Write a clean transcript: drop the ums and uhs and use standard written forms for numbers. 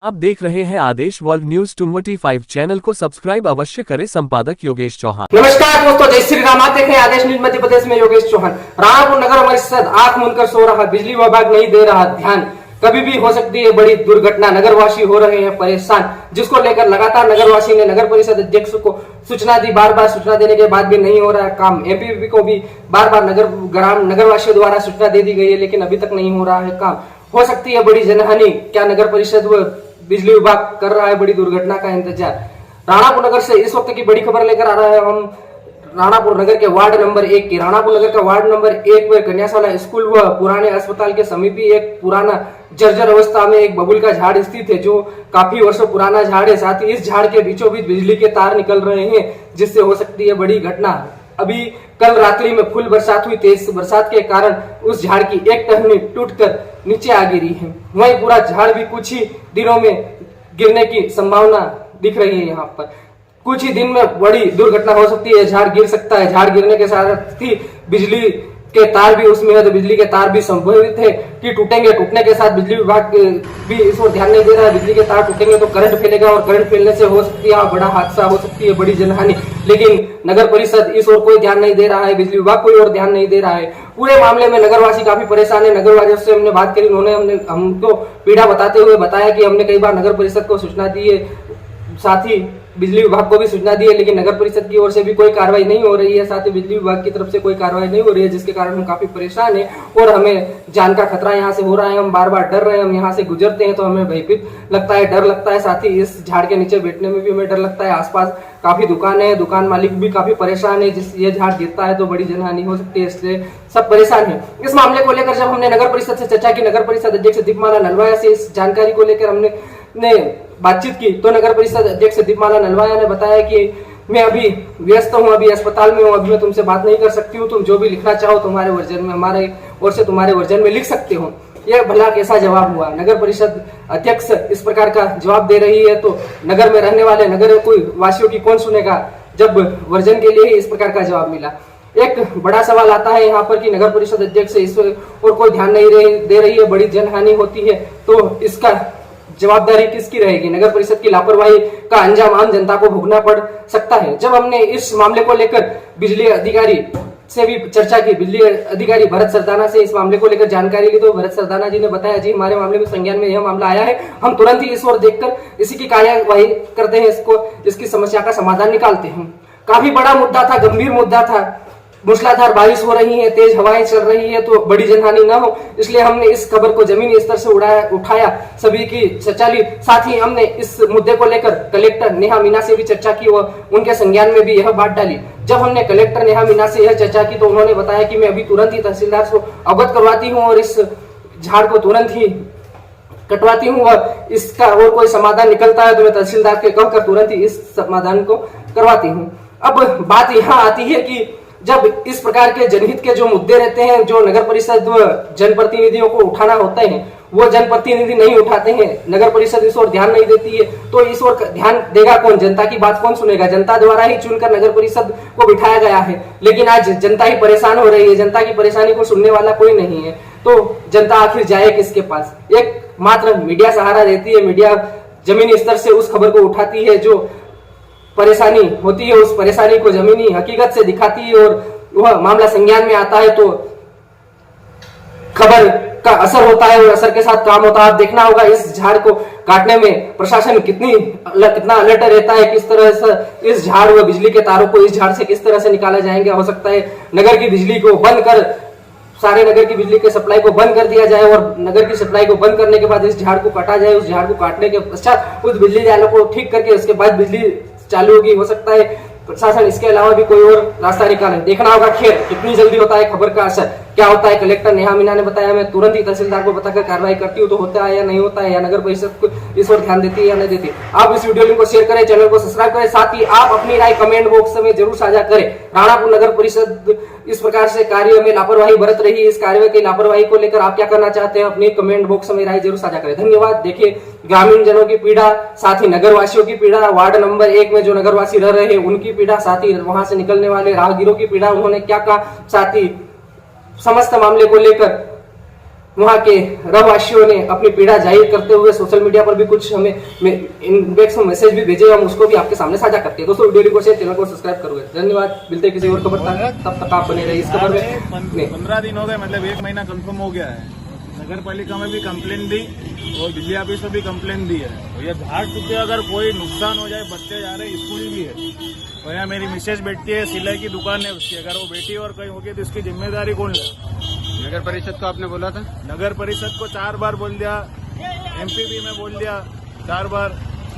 आप देख रहे हैं आदेश वर्ल्ड न्यूज 225 चैनल को सब्सक्राइब अवश्य करें। संपादक योगेश चौहान। नमस्कार दोस्तों, जय श्री राम। आप देख रहे हैं आदेश न्यूज मध्य प्रदेश में योगेश चौहान। राणापुर नगर परिषद आंख मूंदकर सो रहा, बिजली विभाग नहीं दे रहा ध्यान, कभी भी हो सकती है बड़ी दुर्घटना, नगरवासी हो रहे हैं परेशान, जिसको लेकर लगातार नगरवासी ने नगर परिषद अध्यक्ष को सूचना दी। बार बार सूचना देने के बाद भी नहीं हो रहा है काम। एमपीपी को भी बार बार नगरवासियों द्वारा सूचना दे दी गई है, लेकिन अभी तक नहीं हो रहा है काम। हो सकती है बड़ी जनहानि, क्या नगर परिषद व बिजली विभाग कर रहा है बड़ी दुर्घटना का इंतजार। राणापुर नगर से इस वक्त की बड़ी खबर लेकर आ रहा है हम राणापुर नगर के वार्ड नंबर 1 की। राणापुर नगर का वार्ड नंबर 1 में कन्याशाला स्कूल व पुराने अस्पताल के समीप ही एक पुराना जर्जर अवस्था में एक बबुल का झाड़ स्थित है, जो काफी वर्षों पुराना झाड़ है। साथ ही इस झाड़ के बीचों बीच बिजली के तार निकल रहे हैं, जिससे हो सकती है बड़ी घटना। अभी कल रात्रि में फुल बरसात हुई, तेज बरसात के कारण उस झाड़ की एक टहनी टूटकर नीचे आ गिरी है। वहीं पूरा झाड़ भी कुछ ही दिनों में गिरने की संभावना दिख रही है। यहाँ पर कुछ ही दिन में बड़ी दुर्घटना हो सकती है, झाड़ गिर सकता है। झाड़ गिरने के साथ ही बिजली के तार भी उसमें है, तो बिजली के तार भी संभवित है कि टूटेंगे। टूटने के साथ बिजली विभाग भी इस पर ध्यान नहीं दे रहा है। बिजली के तार टूटेंगे तो करंट फैलेगा, और करंट फैलने से हो सकती है बड़ा हादसा, हो सकती है बड़ी जनहानि। लेकिन नगर परिषद इस ओर कोई ध्यान नहीं दे रहा है, बिजली विभाग कोई और ध्यान नहीं दे रहा है। पूरे मामले में नगरवासी काफी परेशान है। नगरवासियों से हमने बात करी, उन्होंने हमको पीड़ा बताते हुए बताया कि हमने कई बार नगर परिषद को सूचना दी है, साथ ही बिजली विभाग को भी सूचना दी है, लेकिन नगर परिषद की ओर से भी कोई कार्रवाई नहीं हो रही है। साथ ही बिजली विभाग की तरफ से कोई कार्रवाई नहीं हो रही है, जिसके कारण हम काफी परेशान हैं और हमें जान का खतरा यहाँ से हो रहा है। हम बार बार डर रहे हैं। हम यहाँ से गुजरते हैं तो हमें भयभीत लगता है, डर लगता है। साथ ही इस झाड़ के नीचे बैठने में भी हमें डर लगता है। आसपास काफी दुकानें हैं, दुकान मालिक भी काफी परेशान है। जिस ये झाड़ गिरता है तो बड़ी जनहानि हो सकती है, इसलिए सब परेशान है। इस मामले को लेकर जब हमने नगर परिषद से चर्चा की, नगर परिषद अध्यक्ष दीपमाला नलवाया से इस जानकारी को लेकर हमने बातचीत की, तो नगर परिषद अध्यक्ष दीपमाला नलवाया ने बताया कि मैं अभी व्यस्त हूँ, अभी अस्पताल में हूँ, अभी मैं तुमसे बात नहीं कर सकती हूँ। तुम जो भी लिखना चाहो तुम्हारे वर्जन में, हमारे ओर से तुम्हारे वर्जन में लिख सकते हो। यह भला कैसा जवाब हुआ? नगर परिषद अध्यक्ष इस प्रकार का जवाब दे रही है तो नगर में रहने वाले नगर कोई वासियों की कौन सुनेगा, जब वर्जन के लिए ही इस प्रकार का जवाब मिला। एक बड़ा सवाल आता है यहाँ पर कि नगर परिषद अध्यक्ष इस और कोई ध्यान नहीं दे रही है, बड़ी जनहानि होती है, तो इसका जवाबदारी किसकी रहेगी? नगर परिषद की लापरवाही का अंजाम आम जनता को भुगतना पड़ सकता है। जब हमने इस मामले को लेकर बिजली अधिकारी से भी चर्चा की, बिजली अधिकारी भरत सरदाना से इस मामले को लेकर जानकारी ली, तो भरत सरदाना जी ने बताया, जी हमारे मामले में संज्ञान में यह मामला आया है, हम तुरंत ही इस ओर देखकर इसी की कार्यवाही करते हैं, इसकी समस्या का समाधान निकालते हैं। काफी बड़ा मुद्दा था, गंभीर मुद्दा था। मूसलाधार बारिश हो रही है, तेज हवाएं चल रही है, तो बड़ी जनहानि न हो, इसलिए हमने इस खबर को जमीनी स्तर से उठाया, सभी की चर्चा ली। साथ ही हमने इस मुद्दे को लेकर कलेक्टर नेहा मीना से भी चर्चा की और उनके संज्ञान में भी यह बात डाली। जब हमने कलेक्टर नेहा मीना से यह चर्चा की तो उन्होंने बताया कि मैं अभी तुरंत ही तहसीलदार को अवगत करवाती हूँ और इस झाड़ को तुरंत ही कटवाती हूँ, और इसका और कोई समाधान निकलता है तो मैं तहसीलदार के कहकर तुरंत ही इस समाधान को करवाती हूँ। अब बात यहाँ आती है कि जब इस प्रकार के जनहित के जो मुद्दे रहते हैं, जो नगर परिषद व जनप्रतिनिधियों को उठाना होते हैं, वो जनप्रतिनिधि नहीं उठाते हैं, नगर परिषद इस ओर ध्यान नहीं देती है, तो इस ओर ध्यान देगा कौन? जनता की बात कौन सुनेगा? जनता द्वारा ही चुनकर नगर परिषद को बिठाया गया है, लेकिन आज जनता ही परेशान हो रही है। जनता की परेशानी को सुनने वाला कोई नहीं है, तो जनता आखिर जाए किसके पास? एक मात्र मीडिया सहारा देती है। मीडिया जमीनी स्तर से उस खबर को उठाती है, जो परेशानी होती है उस परेशानी को जमीनी हकीकत से दिखाती है, और वह मामला संज्ञान में आता है तो खबर का असर होता है और असर के साथ काम होता है। आप देखना होगा इस झाड़ को काटने में प्रशासन कितना अलर्ट रहता है, किस तरह से इस झाड़ व बिजली के तारों को इस झाड़ से किस तरह से निकाला जाएंगे। हो सकता है नगर की बिजली को बंद कर, सारे नगर की बिजली के सप्लाई को बंद कर दिया जाए, और नगर की सप्लाई को बंद करने के बाद इस झाड़ को काटा जाए। उस झाड़ को काटने के पश्चात उस बिजली जालों को ठीक करके उसके बाद बिजली चालू होगी। हो सकता है प्रशासन इसके अलावा भी कोई और रास्ता निकाले, देखना होगा। खैर, कितनी जल्दी होता है खबर का असर, क्या होता है? कलेक्टर नेहा मीना ने बताया, मैं तुरंत ही तहसीलदार को बताकर कार्रवाई करती हूँ, तो होता है या नहीं होता है, या नगर परिषद को इस ओर ध्यान देती है या नहीं देती। आप इस वीडियो लिंक को शेयर करें, चैनल को सब्सक्राइब करें, साथ ही आप अपनी राय कमेंट बॉक्स में जरूर साझा करें। राणापुर नगर परिषद इस प्रकार से कार्य में लापरवाही बरत रही है, इस कार्य की लापरवाही को लेकर आप क्या करना चाहते हैं? अपनी कमेंट बॉक्स में राय जरूर साझा करें। धन्यवाद। देखिए, ग्रामीण जनों की पीड़ा, साथ ही नगरवासियों की पीड़ा, वार्ड नंबर 1 में जो नगरवासी रह रहे हैं उनकी पीड़ा, साथ ही वहां से निकलने वाले राहगीरों की पीड़ा, उन्होंने क्या कहा, साथ ही समस्त मामले को लेकर वहां के रहवासियों ने अपनी पीड़ा जाहिर करते हुए सोशल मीडिया पर भी कुछ हमें इनबॉक्स में मैसेज भी भेजे, हम उसको भी आपके सामने साझा करते हैं। दोस्तों वीडियो को शेयर, चैनल को सब्सक्राइब करोगे। धन्यवाद, मिलते हैं किसी और खबर तक, तब तक आप बने रहिए इस खबर में। 15 दिन हो गए, मतलब 1 महीना कंफर्म हो गया है। नगर पालिका में भी कंप्लेन दी और बिजली ऑफिस में भी कंप्लेन दी है। तो ये झाड़ टूटे, अगर कोई नुकसान हो जाए, बच्चे जा रहे हैं, स्कूल भी है, तो यहाँ मेरी मिसेज बैठती है, सिलाई की दुकान है उसकी, अगर वो बेटी और कहीं होगी तो इसकी जिम्मेदारी कौन ले? नगर परिषद को आपने बोला था? नगर परिषद को 4 बार बोल दिया, एमपीबी में बोल दिया 4 बार,